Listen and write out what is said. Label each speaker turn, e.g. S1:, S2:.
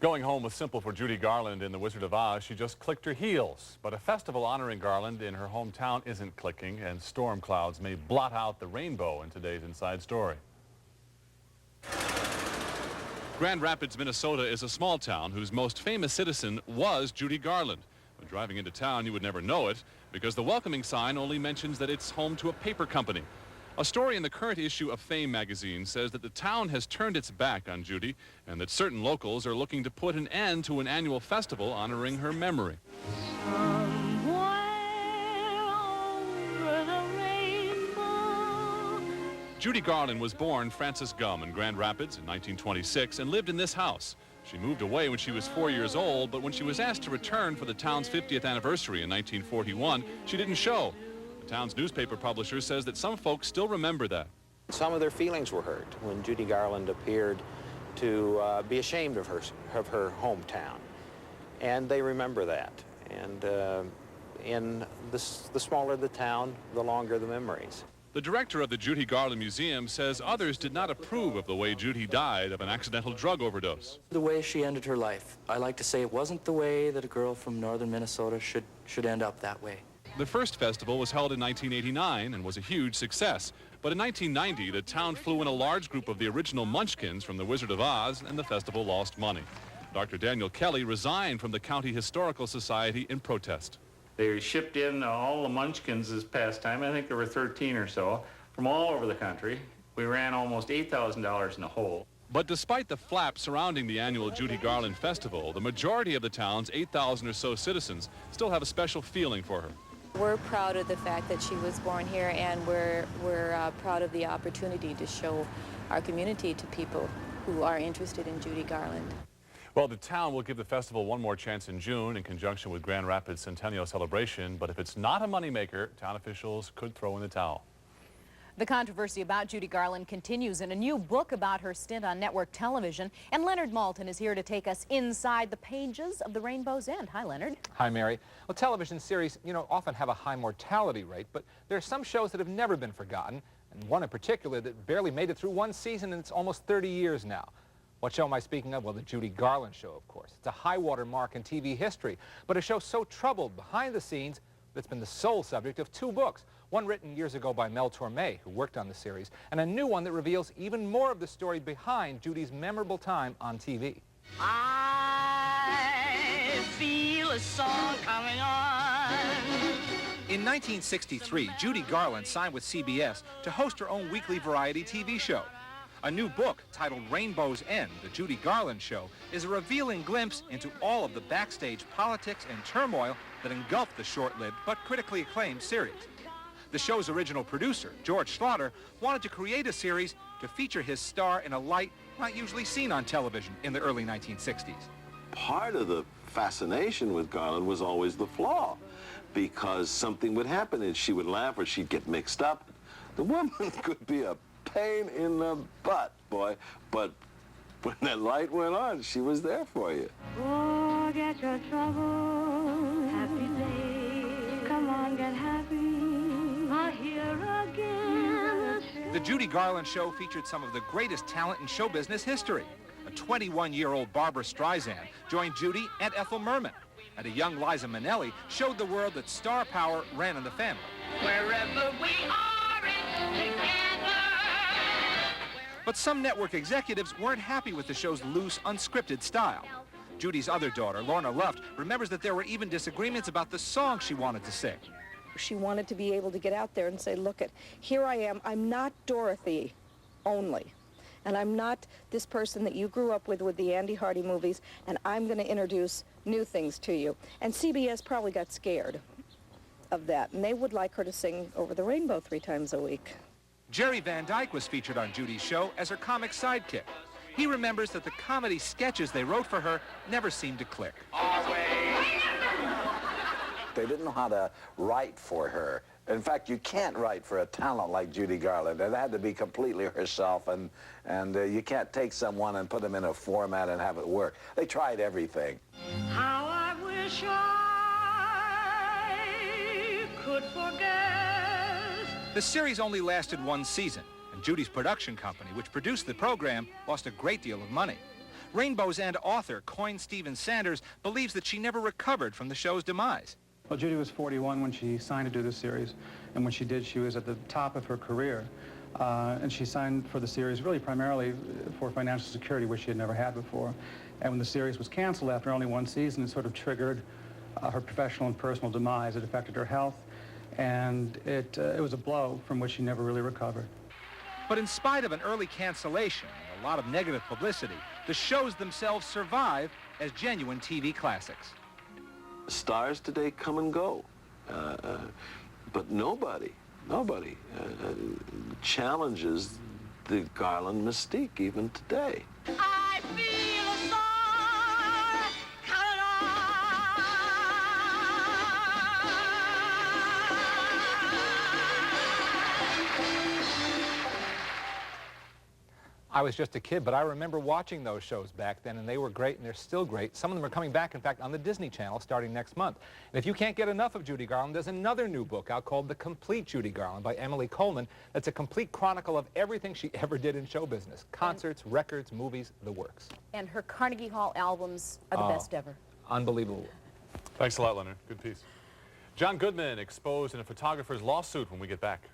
S1: Going home was simple for Judy Garland in The Wizard of Oz. She just clicked her heels. But a festival honoring Garland in her hometown isn't clicking, and storm clouds may blot out the rainbow in today's Inside Story. Grand Rapids, Minnesota is a small town whose most famous citizen was Judy Garland. When driving into town, you would never know it because the welcoming sign only mentions that it's home to a paper company. A story in the current issue of Fame magazine says that the town has turned its back on Judy and that certain locals are looking to put an end to an annual festival honoring her memory. Judy Garland was born Frances Gum in Grand Rapids in 1926 and lived in this house. She moved away when she was 4 years old, but when she was asked to return for the town's 50th anniversary in 1941, she didn't show. The town's newspaper publisher says that some folks still remember that.
S2: Some of their feelings were hurt when Judy Garland appeared to be ashamed of her hometown, and they remember that. And the smaller the town, the longer the memories.
S1: The director of the Judy Garland Museum says others did not approve of the way Judy died of an accidental drug overdose.
S3: The way she ended her life, I like to say it wasn't the way that a girl from northern Minnesota should end up that way.
S1: The first festival was held in 1989 and was a huge success. But in 1990, the town flew in a large group of the original Munchkins from The Wizard of Oz, and the festival lost money. Dr. Daniel Kelly resigned from the County Historical Society in protest.
S4: They shipped in all the Munchkins this past time. I think there were 13 or so from all over the country. We ran almost $8,000 in the hole.
S1: But despite the flap surrounding the annual Judy Garland Festival, the majority of the town's 8,000 or so citizens still have a special feeling for her.
S5: We're proud of the fact that she was born here, and we're proud of the opportunity to show our community to people who are interested in Judy Garland.
S1: Well, the town will give the festival one more chance in June in conjunction with Grand Rapids Centennial Celebration, but if it's not a moneymaker, town officials could throw in the towel.
S6: The controversy about Judy Garland continues in a new book about her stint on network television, and Leonard Maltin is here to take us inside the pages of The Rainbow's End. Hi, Leonard.
S7: Hi, Mary. Well, television series, often have a high mortality rate, but there are some shows that have never been forgotten, and one in particular that barely made it through one season, and it's almost 30 years now. What show am I speaking of? Well, the Judy Garland Show, of course. It's a high-water mark in TV history, but a show so troubled behind the scenes that it's been the sole subject of two books, one written years ago by Mel Torme, who worked on the series, and a new one that reveals even more of the story behind Judy's memorable time on TV.
S8: I feel a song coming on.
S7: In 1963, Judy Garland signed with CBS to host her own weekly variety TV show. A new book titled Rainbow's End, The Judy Garland Show, is a revealing glimpse into all of the backstage politics and turmoil that engulfed the short-lived but critically acclaimed series. The show's original producer, George Slaughter, wanted to create a series to feature his star in a light not usually seen on television in the early 1960s.
S9: Part of the fascination with Garland was always the flaw, because something would happen and she would laugh or she'd get mixed up. The woman could be a pain in the butt, boy, but when that light went on, she was there for you.
S8: Forget your troubles, happy days, come on, get happy, here again.
S7: The Judy Garland Show featured some of the greatest talent in show business history. A 21-year-old Barbara Streisand joined Judy and Ethel Merman, and a young Liza Minnelli showed the world that star power ran in the family.
S8: Wherever we are together.
S7: But some network executives weren't happy with the show's loose, unscripted style. Judy's other daughter, Lorna Luft, remembers that there were even disagreements about the song she wanted to sing.
S10: She wanted to be able to get out there and say, look, here I am. I'm not Dorothy only. And I'm not this person that you grew up with the Andy Hardy movies, and I'm going to introduce new things to you. And CBS probably got scared of that, and they would like her to sing Over the Rainbow 3 times a week.
S7: Jerry Van Dyke was featured on Judy's show as her comic sidekick. He remembers that the comedy sketches they wrote for her never seemed to click.
S9: They didn't know how to write for her. In fact, you can't write for a talent like Judy Garland. It had to be completely herself, and you can't take someone and put them in a format and have it work. They tried everything.
S8: How I wish I could forget.
S7: The series only lasted one season, and Judy's production company, which produced the program, lost a great deal of money.
S11: Rainbow's End author Coyne Stephen Sanders believes that she never recovered from the show's demise.
S12: Well, Judy was 41 when she signed to do the series, and when she did, she was at the top of her career. And she signed for the series really primarily for financial security, which she had never had before. And when the series was canceled after only one season, it sort of triggered her professional and personal demise. It affected her health, and it was a blow from which she never really recovered.
S11: But in spite of an early cancellation and a lot of negative publicity, the shows themselves survive as genuine TV classics.
S9: Stars today come and go, but nobody challenges the Garland mystique even today.
S8: I feel a star coming
S7: I was just a kid, but I remember watching those shows back then, and they were great, and they're still great. Some of them are coming back, in fact, on the Disney Channel starting next month. And if you can't get enough of Judy Garland, there's another new book out called The Complete Judy Garland by Emily Coleman. That's a complete chronicle of everything she ever did in show business. Concerts, records, movies, the works.
S6: And her Carnegie Hall albums are the best ever.
S7: Unbelievable.
S1: Thanks a lot, Leonard. Good piece. John Goodman exposed in a photographer's lawsuit when we get back.